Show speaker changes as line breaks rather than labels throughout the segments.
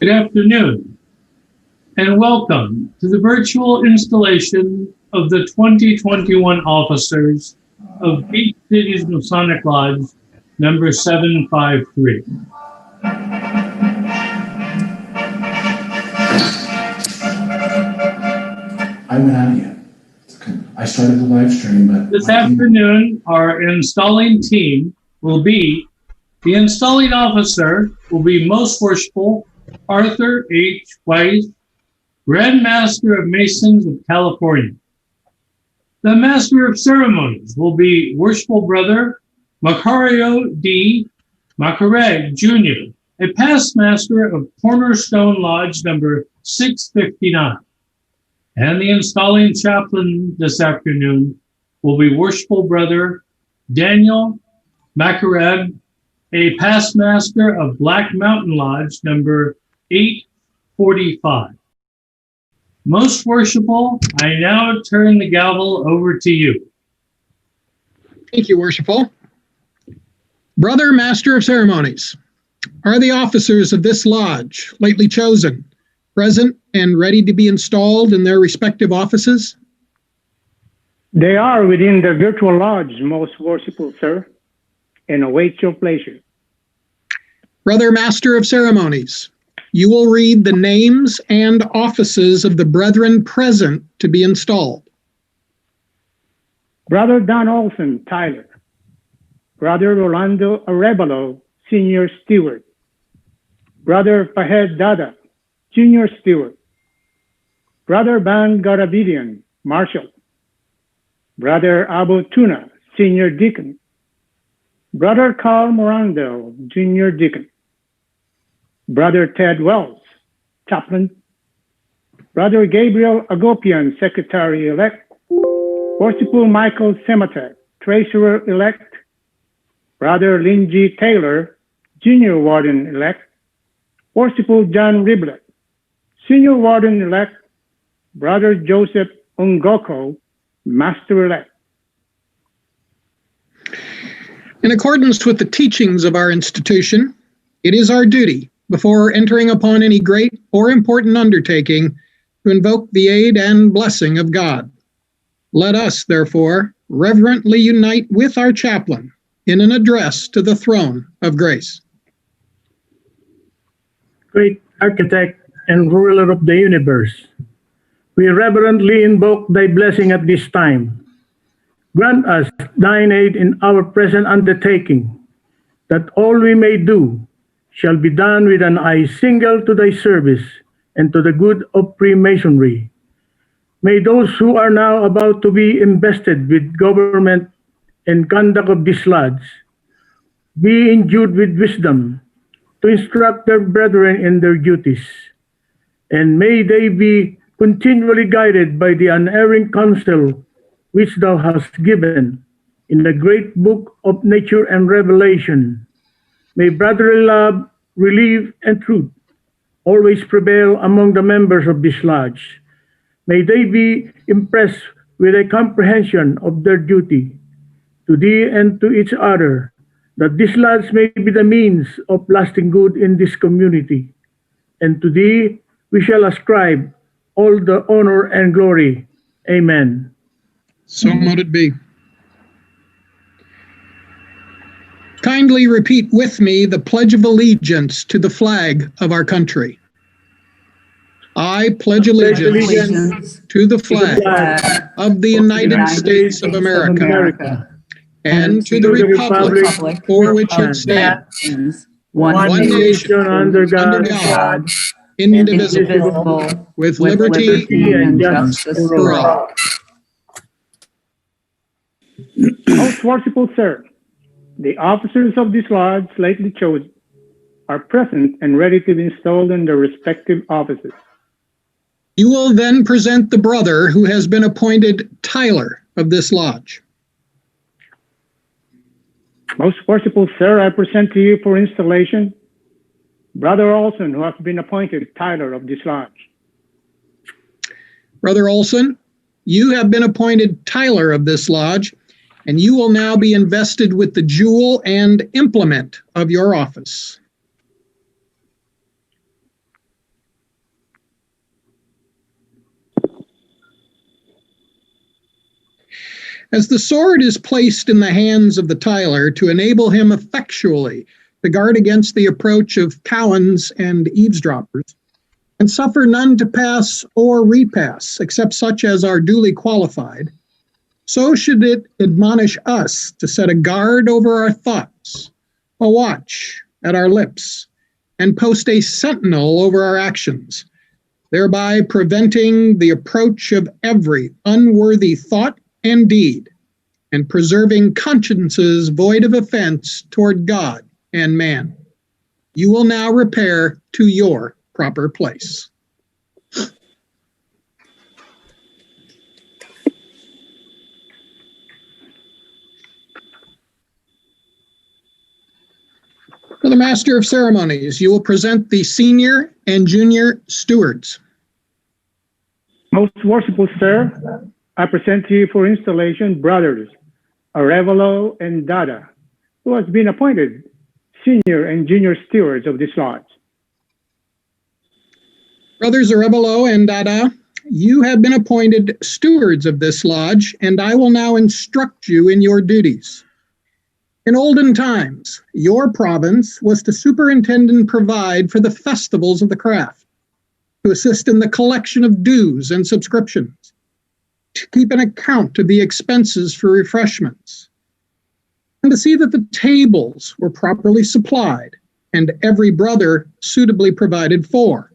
Good afternoon, and welcome to the virtual installation of the 2021 officers of Beach Cities Masonic Lodge number 753.
I went out again. I started the live stream, but
this afternoon, our installing team will be the installing officer will be Most Worshipful Arthur H. Weiss, Grand Master of Masons of California. The Master of Ceremonies will be Worshipful Brother Macario D. Macaraeg Jr., a past master of Cornerstone Lodge number 659. And the installing chaplain this afternoon will be Worshipful Brother Daniel Macaraeg, a past master of Black Mountain Lodge number 845. Most Worshipful, I now turn the gavel over to you.
Thank you, Worshipful. Brother Master of Ceremonies, are the officers of this lodge, lately chosen, present and ready to be installed in their respective offices?
They are within the virtual lodge, Most Worshipful, sir, and await your pleasure.
Brother Master of Ceremonies, you will read the names and offices of the brethren present to be installed.
Brother Don Olson, Tyler. Brother Rolando Arevalo, Senior Steward. Brother Fahed Dada, Junior Steward. Brother Ban Garavidian, Marshal. Brother Abu Tuna, Senior Deacon. Brother Carl Morando, Junior Deacon. Brother Ted Wells, Chaplain. Brother Gabriel Agopian, Secretary-elect. Worshipful Michael Sematek, Treasurer-elect. Brother Lynn G. Taylor, Junior Warden-elect. Worshipful John Riblet, Senior Warden-elect. Brother Joseph Ungoco, Master-elect.
In accordance with the teachings of our institution, it is our duty, before entering upon any great or important undertaking, to invoke the aid and blessing of God. Let us, therefore, reverently unite with our chaplain in an address to the throne of grace.
Great Architect and Ruler of the universe, we reverently invoke thy blessing at this time. Grant us thine aid in our present undertaking, that all we may do shall be done with an eye single to thy service and to the good of Freemasonry. May those who are now about to be invested with government and conduct of this lodge be endued with wisdom to instruct their brethren in their duties, and may they be continually guided by the unerring counsel which thou hast given in the great book of nature and revelation. May brotherly love, relief, and truth always prevail among the members of this lodge. May they be impressed with a comprehension of their duty to thee and to each other, that this lodge may be the means of lasting good in this community. And to thee we shall ascribe all the honor and glory. Amen.
So mote it be. Kindly repeat with me the Pledge of Allegiance to the flag of our country. I pledge allegiance to the flag of the United States of America and to the republic for which it stands, one nation under God, indivisible, with liberty and justice for all.
Most Worshipful, sir, the officers of this lodge lately chosen are present and ready to be installed in their respective offices.
You will then present the brother who has been appointed Tyler of this lodge.
Most Worshipful, sir, I present to you for installation Brother Olson, who has been appointed Tyler of this lodge.
Brother Olson, you have been appointed Tyler of this lodge, and you will now be invested with the jewel and implement of your office. As the sword is placed in the hands of the tiler to enable him effectually to guard against the approach of cowans and eavesdroppers, and suffer none to pass or repass, except such as are duly qualified, so should it admonish us to set a guard over our thoughts, a watch at our lips, and post a sentinel over our actions, thereby preventing the approach of every unworthy thought and deed, and preserving consciences void of offense toward God and man. You will now repair to your proper place. For the Master of Ceremonies, you will present the senior and junior stewards.
Most worshipful sir, I present to you for installation brothers Arevalo and Dada, who has been appointed senior and junior stewards of this lodge.
Brothers Arevalo and Dada, you have been appointed stewards of this lodge, and I will now instruct you in your duties. In olden times, your province was to superintend and provide for the festivals of the craft, to assist in the collection of dues and subscriptions, to keep an account of the expenses for refreshments, and to see that the tables were properly supplied and every brother suitably provided for.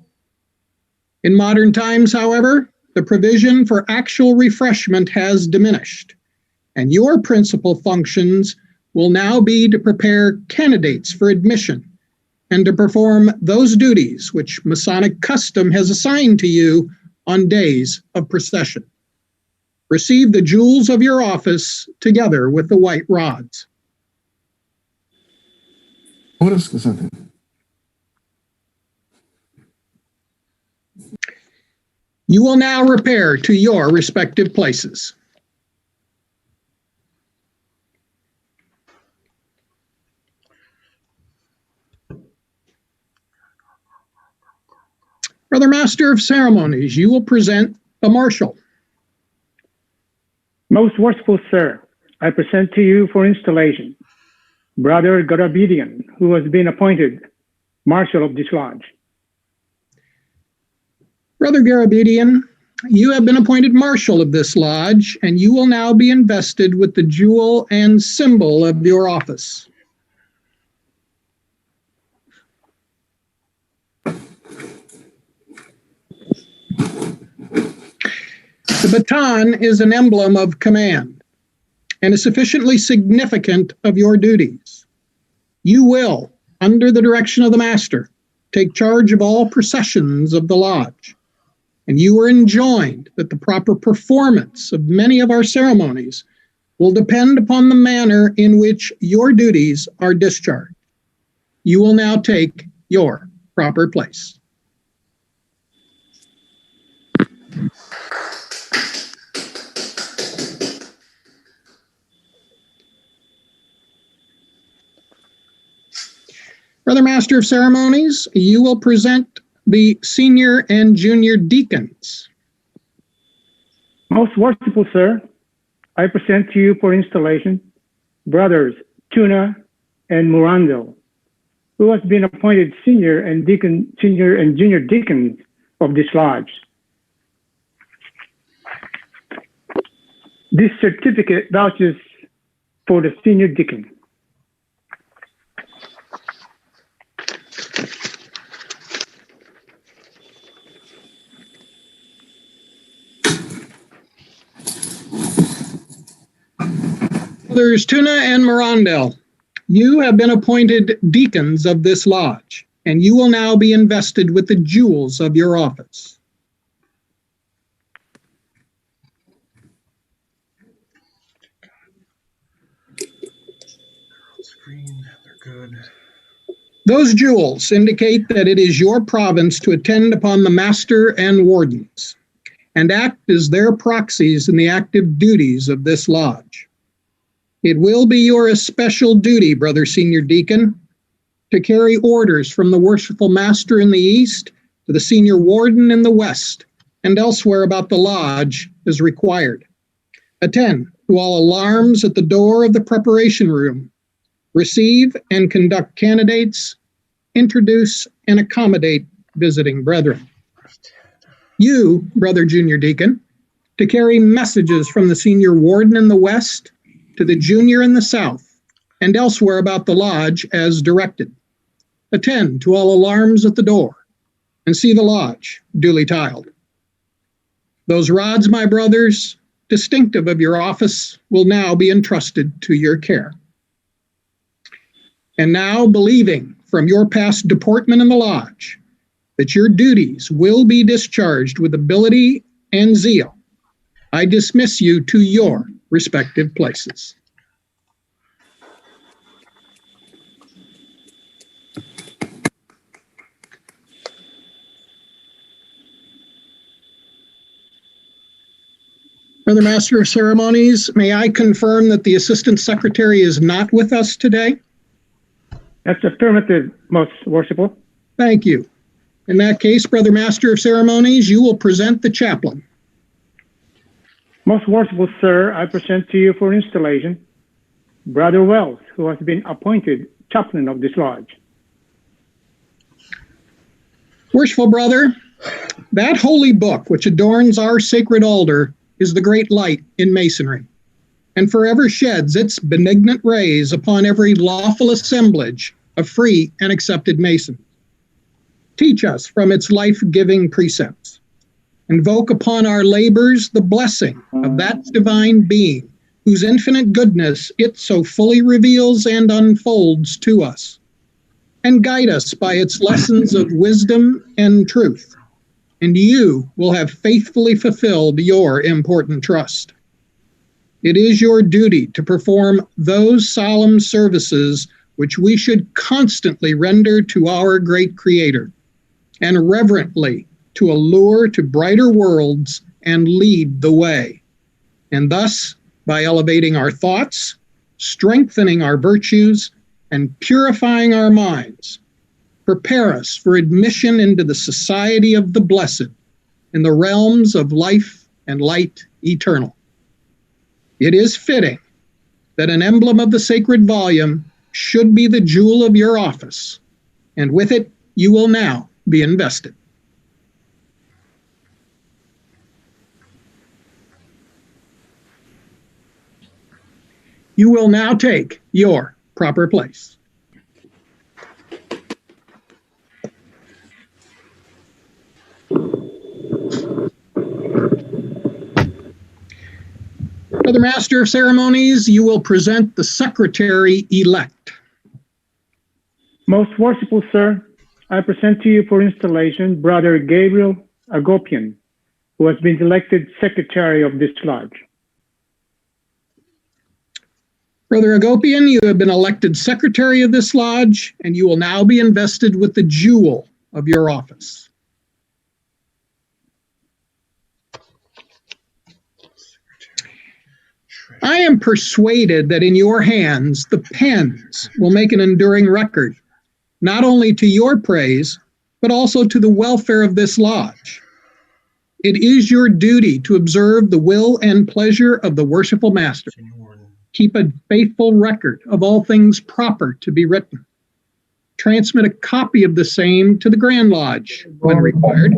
In modern times, however, the provision for actual refreshment has diminished, and your principal functions will now be to prepare candidates for admission and to perform those duties which Masonic custom has assigned to you on days of procession. Receive the jewels of your office together with the white rods. You will now repair to your respective places. Brother Master of Ceremonies, you will present the Marshal.
Most worshipful sir, I present to you for installation Brother Garabedian, who has been appointed Marshal of this lodge.
Brother Garabedian, you have been appointed Marshal of this lodge, and you will now be invested with the jewel and symbol of your office. The baton is an emblem of command and is sufficiently significant of your duties. You will, under the direction of the Master, take charge of all processions of the lodge, and you are enjoined that the proper performance of many of our ceremonies will depend upon the manner in which your duties are discharged. You will now take your proper place. Brother Master of Ceremonies, you will present the senior and junior deacons.
Most worshipful sir, I present to you for installation brothers Tuna and Murando, who has been appointed senior and junior deacons of this lodge. This certificate vouches for the senior deacon.
Brothers Tuna and Mirandel, you have been appointed deacons of this lodge, and you will now be invested with the jewels of your office. Those jewels indicate that it is your province to attend upon the Master and wardens, and act as their proxies in the active duties of this lodge. It will be your especial duty, Brother Senior Deacon, to carry orders from the Worshipful Master in the east to the Senior Warden in the west and elsewhere about the lodge as required. Attend to all alarms at the door of the preparation room. Receive and conduct candidates, introduce and accommodate visiting brethren. You, Brother Junior Deacon, to carry messages from the senior warden in the west to the junior in the south and elsewhere about the lodge as directed. Attend to all alarms at the door and see the lodge duly tiled. Those rods, my brothers, distinctive of your office, will now be entrusted to your care. And now, believing from your past deportment in the lodge that your duties will be discharged with ability and zeal, I dismiss you to your respective places. Brother Master of Ceremonies, may I confirm that the Assistant Secretary is not with us today?
That's affirmative, Most Worshipful.
Thank you. In that case, Brother Master of Ceremonies, you will present the chaplain.
Most Worshipful Sir, I present to you for installation Brother Weiss, who has been appointed chaplain of this lodge.
Worshipful brother, that holy book which adorns our sacred altar is the great light in Masonry, and forever sheds its benignant rays upon every lawful assemblage of free and accepted Masons. Teach us from its life-giving precepts. Invoke upon our labors the blessing of that divine being whose infinite goodness it so fully reveals and unfolds to us. And guide us by its lessons of wisdom and truth. And you will have faithfully fulfilled your important trust. It is your duty to perform those solemn services which we should constantly render to our great Creator, and reverently to allure to brighter worlds and lead the way. And thus, by elevating our thoughts, strengthening our virtues, and purifying our minds, prepare us for admission into the society of the blessed in the realms of life and light eternal. It is fitting that an emblem of the sacred volume should be the jewel of your office, and with it you will now be invested. You will now take your proper place. Brother Master of Ceremonies, you will present the Secretary-elect.
Most Worshipful Sir, I present to you for installation Brother Gabriel Agopian, who has been elected Secretary of this lodge.
Brother Agopian, you have been elected Secretary of this lodge, and you will now be invested with the jewel of your office. I am persuaded that in your hands the pens will make an enduring record, not only to your praise, but also to the welfare of this lodge. It is your duty to observe the will and pleasure of the Worshipful Master. Keep a faithful record of all things proper to be written. Transmit a copy of the same to the Grand Lodge when required.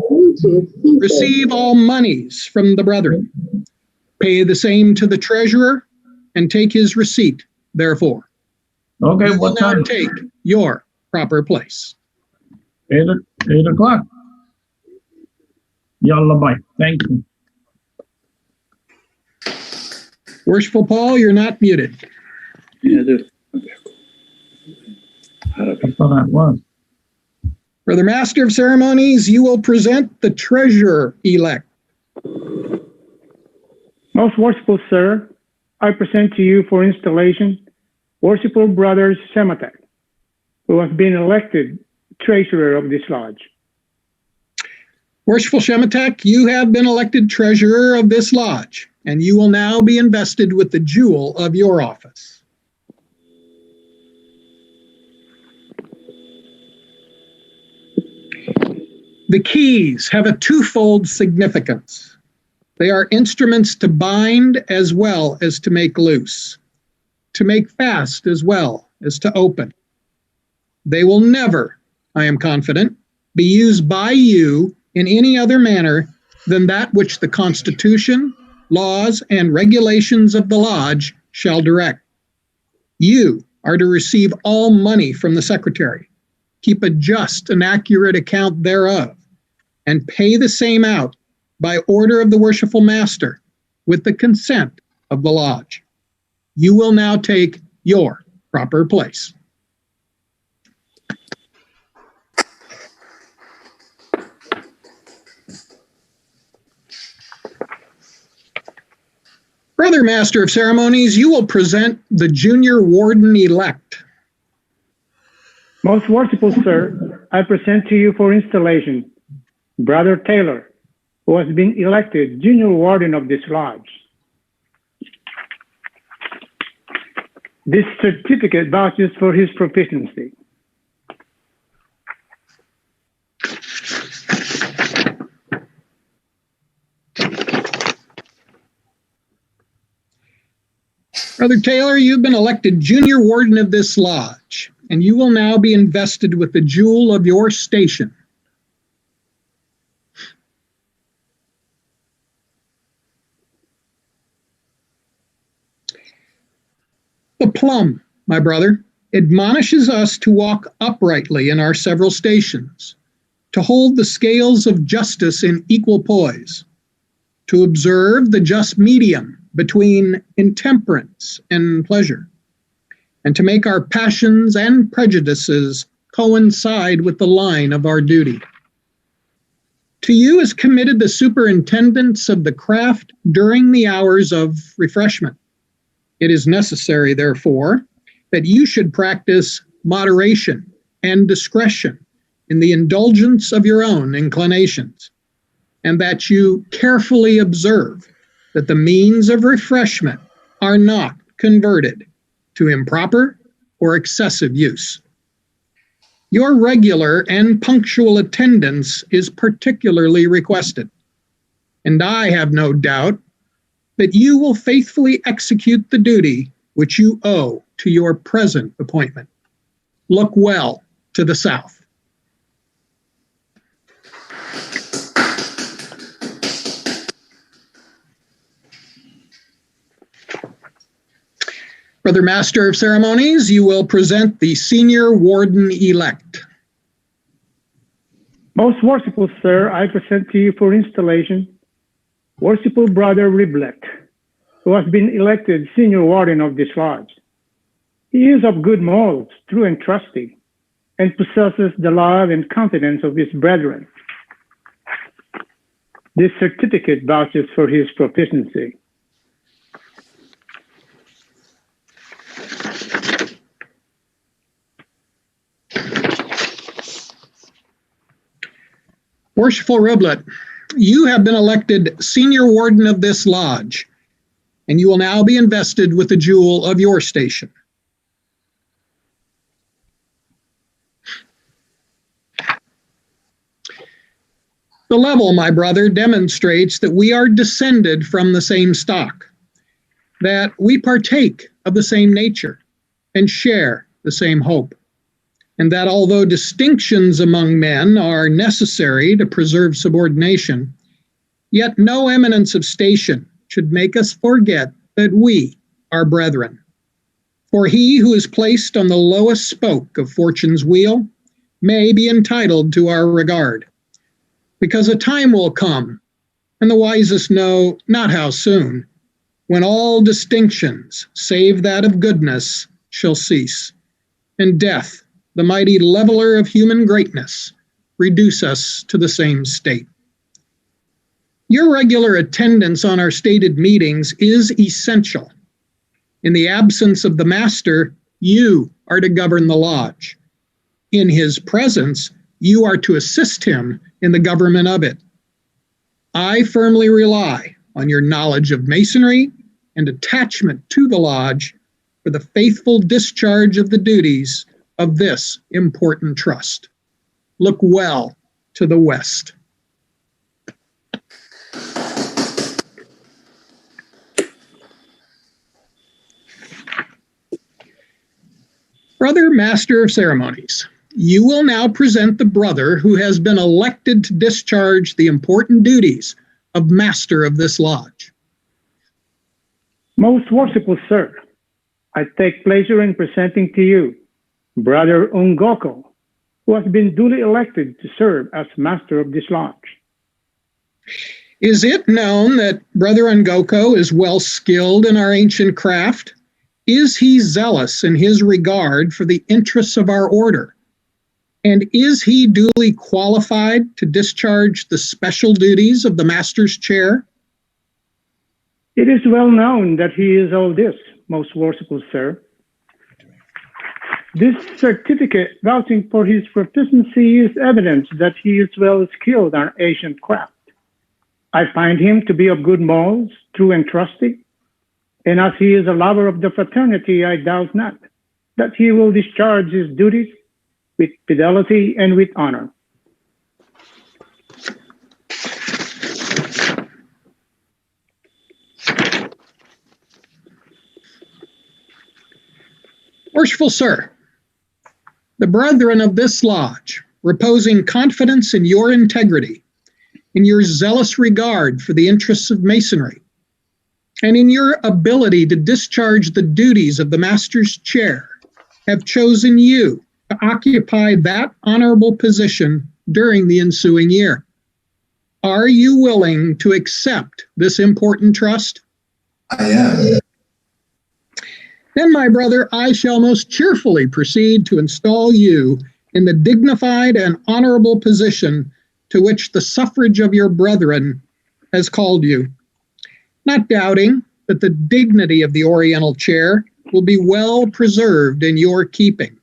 Receive all monies from the brethren. Pay the same to the treasurer and take his receipt, therefore.
Okay,
You will
what
now
time?
take your proper place.
8 o'clock. Yalla bye. Thank you.
Worshipful Paul, you're not muted.
I thought I was.
Brother Master of Ceremonies, you will present the Treasurer-elect.
Most Worshipful Sir, I present to you for installation Worshipful Brother Sematek, who has been elected Treasurer of this lodge.
Worshipful Shematek, you have been elected Treasurer of this lodge, and you will now be invested with the jewel of your office. The keys have a twofold significance. They are instruments to bind as well as to make loose, to make fast as well as to open. They will never, I am confident, be used by you in any other manner than that which the Constitution, laws, and regulations of the Lodge shall direct. You are to receive all money from the Secretary, keep a just and accurate account thereof, and pay the same out by order of the Worshipful Master with the consent of the Lodge. You will now take your proper place. Brother Master of Ceremonies, you will present the Junior Warden-elect.
Most worshipful sir, I present to you for installation Brother Taylor, who has been elected Junior Warden of this Lodge. This certificate vouches for his proficiency.
Brother Taylor, you've been elected Junior Warden of this Lodge, and you will now be invested with the jewel of your station. The plum, my brother, admonishes us to walk uprightly in our several stations, to hold the scales of justice in equal poise, to observe the just medium between intemperance and pleasure, and to make our passions and prejudices coincide with the line of our duty. To you is committed the superintendence of the craft during the hours of refreshment. It is necessary, therefore, that you should practice moderation and discretion in the indulgence of your own inclinations, and that you carefully observe that the means of refreshment are not converted to improper or excessive use. Your regular and punctual attendance is particularly requested, and I have no doubt that you will faithfully execute the duty which you owe to your present appointment. Look well to the south. Brother Master of Ceremonies, you will present the Senior Warden-elect.
Most worshipful sir, I present to you for installation Worshipful Brother Riblet, who has been elected Senior Warden of this Lodge. He is of good morals, true and trusty, and possesses the love and confidence of his brethren. This certificate vouches for his proficiency.
Worshipful Riblet, you have been elected Senior Warden of this Lodge, and you will now be invested with the jewel of your station. The level, my brother, demonstrates that we are descended from the same stock, that we partake of the same nature and share the same hope, and that although distinctions among men are necessary to preserve subordination, yet no eminence of station should make us forget that we are brethren. For he who is placed on the lowest spoke of fortune's wheel may be entitled to our regard, because a time will come, and the wisest know not how soon, when all distinctions, save that of goodness, shall cease, and death, the mighty leveler of human greatness, reduce us to the same state. Your regular attendance on our stated meetings is essential. In the absence of the Master, you are to govern the Lodge. In his presence, you are to assist him in the government of it. I firmly rely on your knowledge of Masonry and attachment to the Lodge for the faithful discharge of the duties of this important trust. Look well to the west. Brother Master of Ceremonies, you will now present the brother who has been elected to discharge the important duties of Master of this lodge.
Most worshipful sir, I take pleasure in presenting to you Brother Ungoco, who has been duly elected to serve as Master of this lodge.
Is it known that Brother Ungoco is well skilled in our ancient craft? Is he zealous in his regard for the interests of our order? And is he duly qualified to discharge the special duties of the Master's chair?
It is well known that he is all this, most worshipful sir. This certificate vouching for his proficiency is evidence that he is well skilled in our ancient craft. I find him to be of good morals, true and trusty, and as he is a lover of the fraternity, I doubt not that he will discharge his duties with fidelity and with honor.
Worshipful sir, the brethren of this lodge, reposing confidence in your integrity, in your zealous regard for the interests of Masonry, and in your ability to discharge the duties of the Master's chair, have chosen you to occupy that honorable position during the ensuing year. Are you willing to accept this important trust?
I am.
Then, my brother, I shall most cheerfully proceed to install you in the dignified and honorable position to which the suffrage of your brethren has called you, not doubting that the dignity of the Oriental chair will be well preserved in your keeping,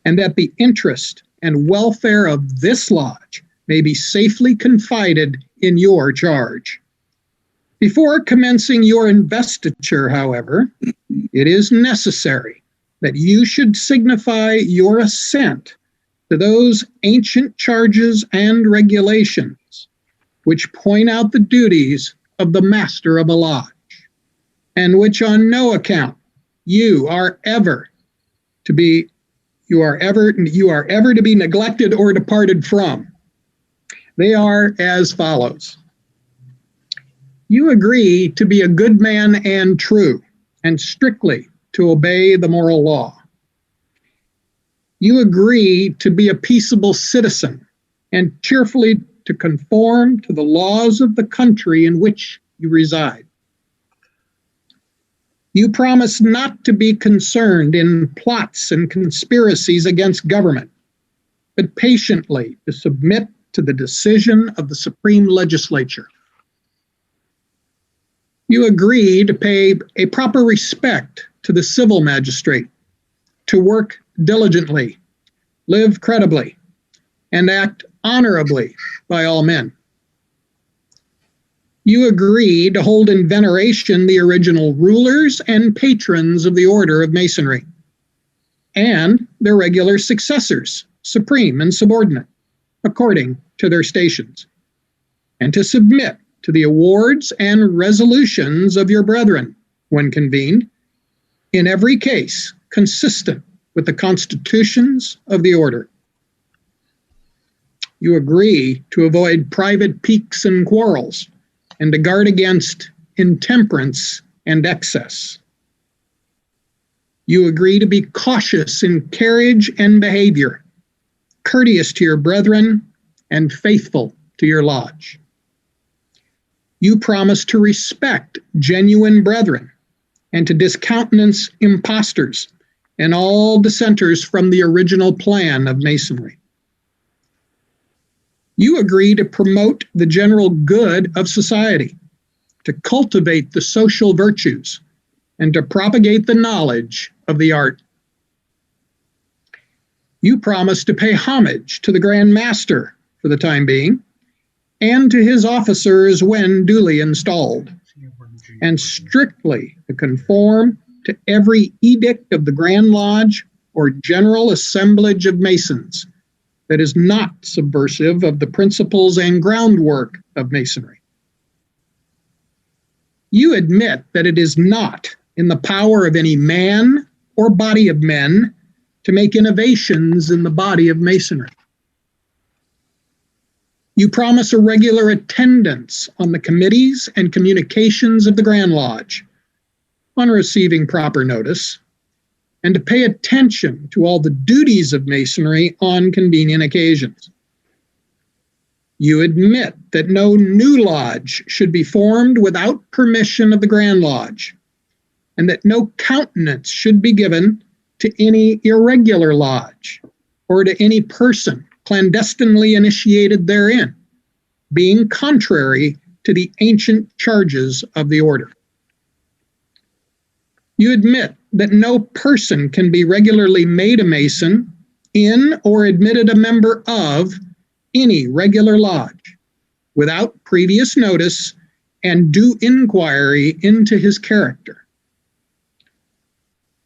and that the interest and welfare of this lodge may be safely confided in your charge. Before commencing your investiture, however, it is necessary that you should signify your assent to those ancient charges and regulations which point out the duties of the master of a lodge, and which on no account you are ever to be neglected or departed from. They are as follows. You agree to be a good man and true, and strictly to obey the moral law. You agree to be a peaceable citizen and cheerfully to conform to the laws of the country in which you reside. You promise not to be concerned in plots and conspiracies against government, but patiently to submit to the decision of the Supreme Legislature. You agree to pay a proper respect to the civil magistrate, to work diligently, live credibly, and act honorably by all men. You agree to hold in veneration the original rulers and patrons of the Order of Masonry, and their regular successors, supreme and subordinate, according to their stations, and to submit to the awards and resolutions of your brethren, when convened, in every case consistent with the constitutions of the order. You agree to avoid private piques and quarrels, and to guard against intemperance and excess. You agree to be cautious in carriage and behavior, courteous to your brethren, and faithful to your lodge. You promise to respect genuine brethren and to discountenance impostors and all dissenters from the original plan of Masonry. You agree to promote the general good of society, to cultivate the social virtues, and to propagate the knowledge of the art. You promise to pay homage to the Grand Master for the time being, and to his officers when duly installed, and strictly to conform to every edict of the Grand Lodge or General Assemblage of Masons that is not subversive of the principles and groundwork of Masonry. You admit that it is not in the power of any man or body of men to make innovations in the body of Masonry. You promise a regular attendance on the committees and communications of the Grand Lodge on receiving proper notice, and to pay attention to all the duties of Masonry on convenient occasions. You admit that no new lodge should be formed without permission of the Grand Lodge, and that no countenance should be given to any irregular lodge or to any person clandestinely initiated therein, being contrary to the ancient charges of the order. You admit that no person can be regularly made a Mason in or admitted a member of any regular lodge without previous notice and due inquiry into his character.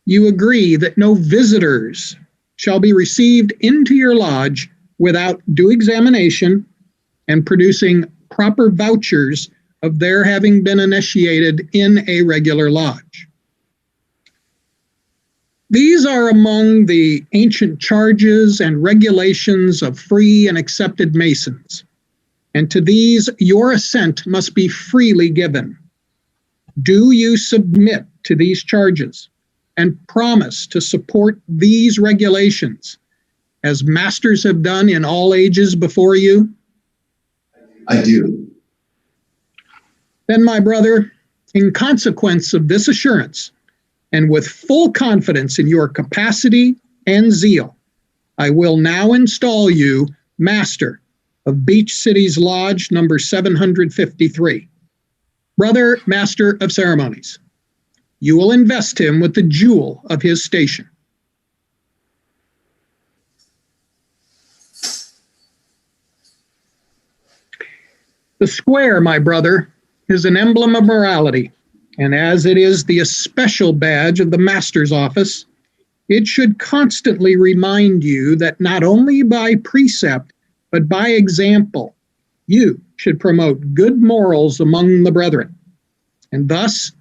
You agree that no visitors shall be received into your lodge without due examination and producing proper vouchers of their having been initiated in a regular lodge. These are among the ancient charges and regulations of free and accepted Masons, and to these your assent must be freely given. Do you submit to these charges and promise to support these regulations, as masters have done in all ages before you?
I do.
Then, my brother, in consequence of this assurance, and with full confidence in your capacity and zeal, I will now install you Master of Beach City's Lodge number 753. Brother Master of Ceremonies, you will invest him with the jewel of his station. The square, my brother, is an emblem of morality, and as it is the especial badge of the Master's office, it should constantly remind you that not only by precept, but by example, you should promote good morals among the brethren, and thus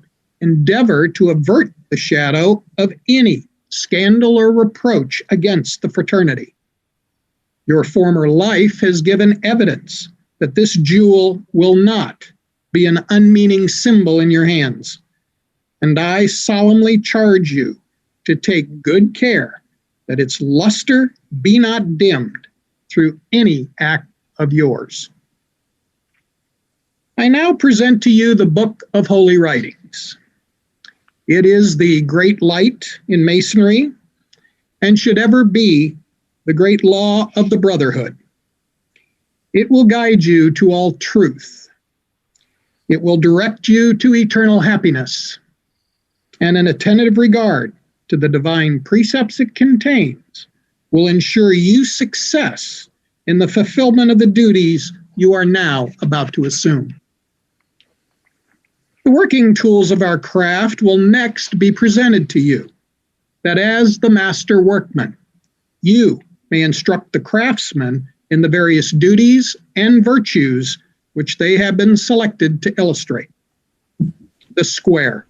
endeavor to avert the shadow of any scandal or reproach against the fraternity. Your former life has given evidence that this jewel will not be an unmeaning symbol in your hands, and I solemnly charge you to take good care that its luster be not dimmed through any act of yours. I now present to you the Book of Holy Writings. It is the great light in Masonry and should ever be the great law of the brotherhood. It will guide you to all truth. It will direct you to eternal happiness, and an attentive regard to the divine precepts it contains will ensure you success in the fulfillment of the duties you are now about to assume. The working tools of our craft will next be presented to you, that as the master workman, you may instruct the craftsmen in the various duties and virtues which they have been selected to illustrate. The square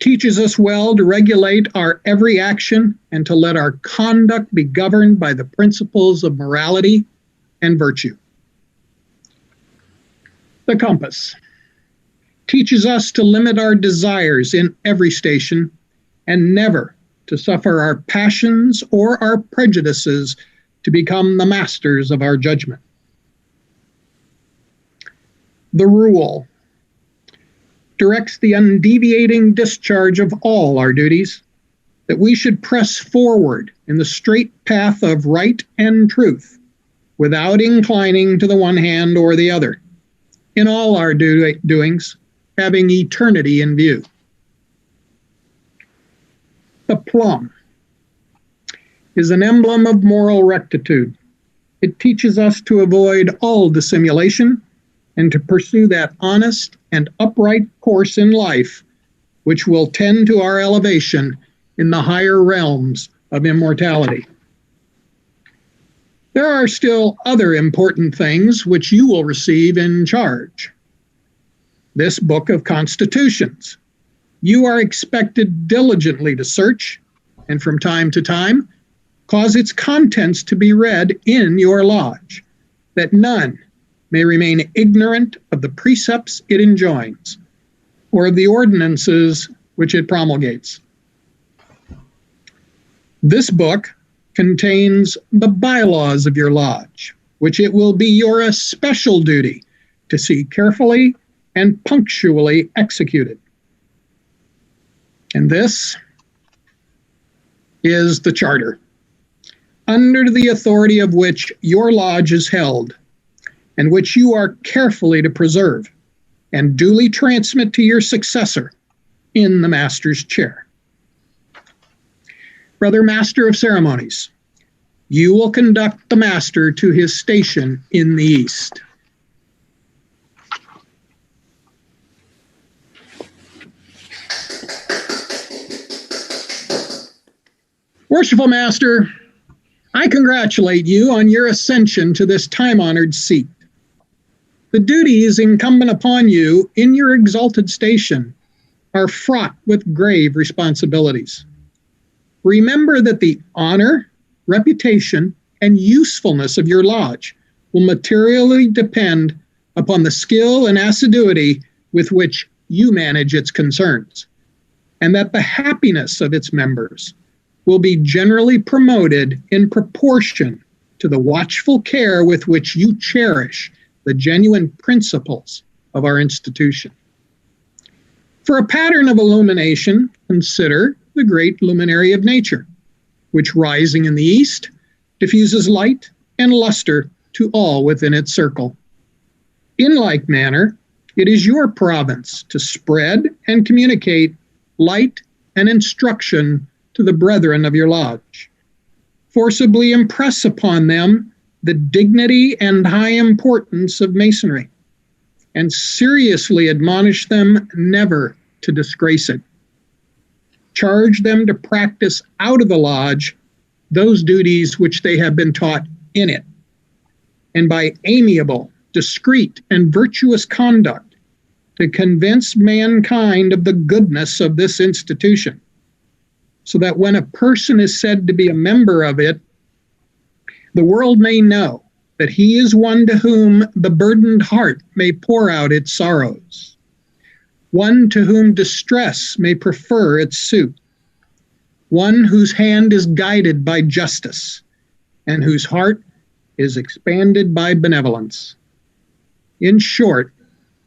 teaches us well to regulate our every action and to let our conduct be governed by the principles of morality and virtue. The compass teaches us to limit our desires in every station and never to suffer our passions or our prejudices to become the masters of our judgment. The rule directs the undeviating discharge of all our duties, that we should press forward in the straight path of right and truth, without inclining to the one hand or the other, in all our doings, having eternity in view. The plum is an emblem of moral rectitude. It teaches us to avoid all dissimulation and to pursue that honest and upright course in life which will tend to our elevation in the higher realms of immortality. There are still other important things which you will receive in charge. This book of constitutions. You are expected diligently to search and from time to time cause its contents to be read in your lodge, that none may remain ignorant of the precepts it enjoins, or of the ordinances which it promulgates. This book contains the bylaws of your lodge, which it will be your especial duty to see carefully and punctually executed. And this is the charter, under the authority of which your lodge is held, and which you are carefully to preserve and duly transmit to your successor in the master's chair. Brother Master of Ceremonies, you will conduct the master to his station in the east. Worshipful Master, I congratulate you on your ascension to this time-honored seat. The duties incumbent upon you in your exalted station are fraught with grave responsibilities. Remember that the honor, reputation, and usefulness of your lodge will materially depend upon the skill and assiduity with which you manage its concerns, and that the happiness of its members will be generally promoted in proportion to the watchful care with which you cherish the genuine principles of our institution. For a pattern of illumination, consider the great luminary of nature, which rising in the east diffuses light and luster to all within its circle. In like manner, it is your province to spread and communicate light and instruction to the brethren of your lodge. Forcibly impress upon them the dignity and high importance of Masonry, and seriously admonish them never to disgrace it. Charge them to practice out of the lodge those duties which they have been taught in it, and by amiable, discreet, and virtuous conduct to convince mankind of the goodness of this institution, so that when a person is said to be a member of it, the world may know that he is one to whom the burdened heart may pour out its sorrows, one to whom distress may prefer its suit, one whose hand is guided by justice, and whose heart is expanded by benevolence. In short,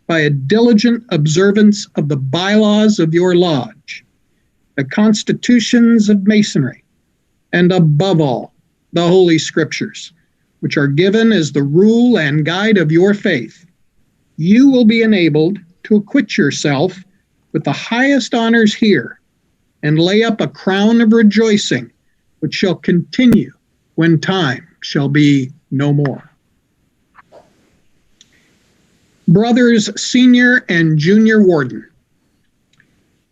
by a diligent observance of the bylaws of your lodge, the constitutions of Masonry, and above all, the Holy Scriptures, which are given as the rule and guide of your faith, you will be enabled to acquit yourself with the highest honors here and lay up a crown of rejoicing, which shall continue when time shall be no more. Brothers Senior and Junior Warden,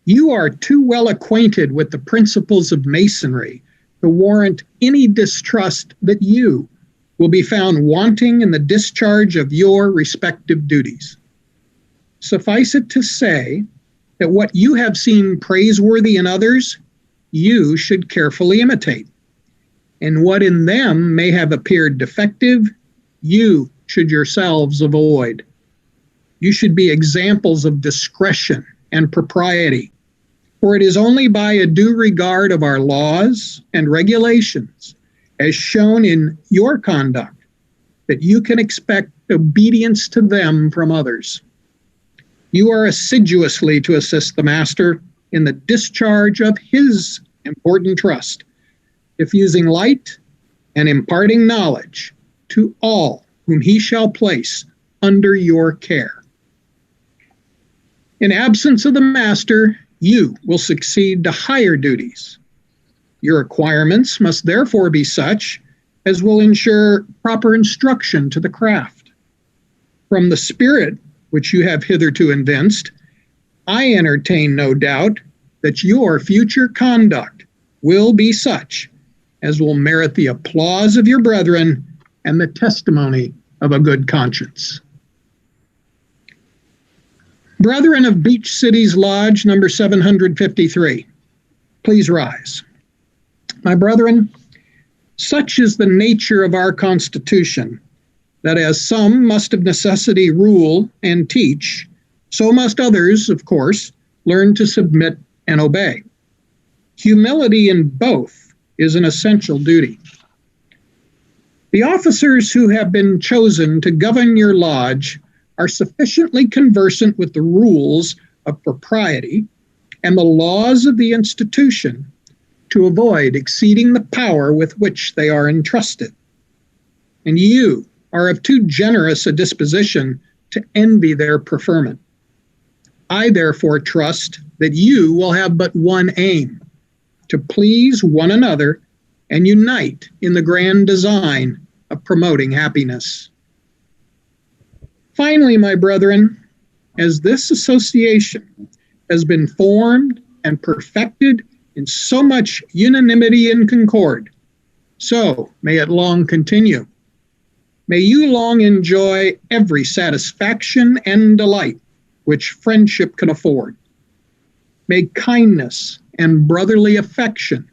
you are too well acquainted with the principles of Masonry to warrant any distrust that you will be found wanting in the discharge of your respective duties. Suffice it to say that what you have seen praiseworthy in others, you should carefully imitate, and what in them may have appeared defective, you should yourselves avoid. You should be examples of discretion and propriety, for it is only by a due regard of our laws and regulations, as shown in your conduct, that you can expect obedience to them from others. You are assiduously to assist the Master in the discharge of his important trust, diffusing light and imparting knowledge to all whom he shall place under your care. In absence of the Master, you will succeed to higher duties. Your requirements must therefore be such as will ensure proper instruction to the craft. From the spirit which you have hitherto evinced, I entertain no doubt that your future conduct will be such as will merit the applause of your brethren and the testimony of a good conscience. Brethren of Beach City's Lodge number 753, please rise. My brethren, such is the nature of our Constitution, that as some must of necessity rule and teach, so must others, of course, learn to submit and obey. Humility in both is an essential duty. The officers who have been chosen to govern your lodge are sufficiently conversant with the rules of propriety and the laws of the institution to avoid exceeding the power with which they are entrusted. And you are of too generous a disposition to envy their preferment. I therefore trust that you will have but one aim, to please one another and unite in the grand design of promoting happiness. Finally, my brethren, as this association has been formed and perfected in so much unanimity and concord, so may it long continue. May you long enjoy every satisfaction and delight which friendship can afford. May kindness and brotherly affection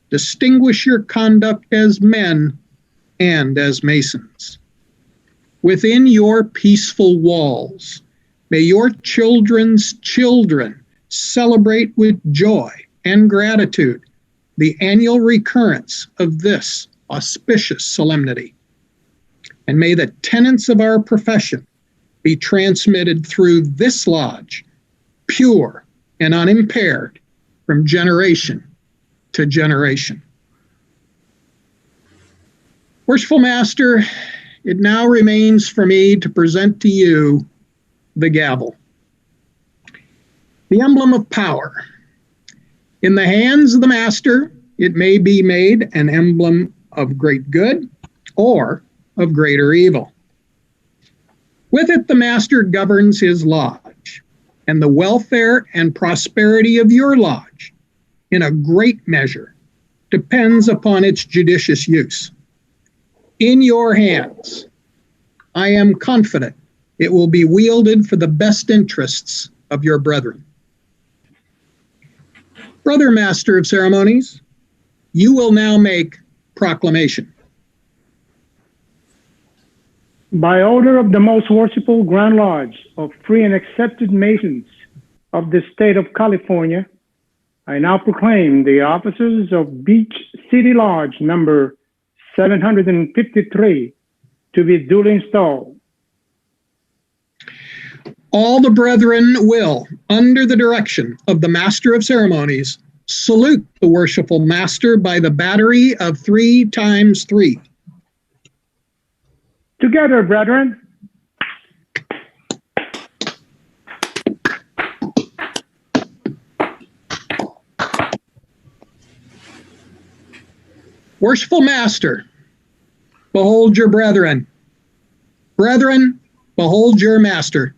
distinguish your conduct as men and as Masons. Within your peaceful walls, may your children's children celebrate with joy and gratitude the annual recurrence of this auspicious solemnity. And may the tenets of our profession be transmitted through this lodge, pure and unimpaired, from generation to generation. Worshipful Master, it now remains for me to present to you the gavel, the emblem of power. In the hands of the Master, it may be made an emblem of great good or of greater evil. With it, the Master governs his lodge, and the welfare and prosperity of your lodge, in a great measure, depends upon its judicious use. In your hands, I am confident it will be wielded for the best interests of your brethren. Brother Master of Ceremonies, you will now make proclamation.
By order of the Most Worshipful Grand Lodge of Free and Accepted Masons of the State of California, I now proclaim the officers of Beach City Lodge number 753 to be duly installed.
All the brethren will, under the direction of the Master of Ceremonies, salute the Worshipful Master by the battery of 3 times 3.
Together, brethren.
Worshipful Master, behold your brethren. Brethren, behold your Master.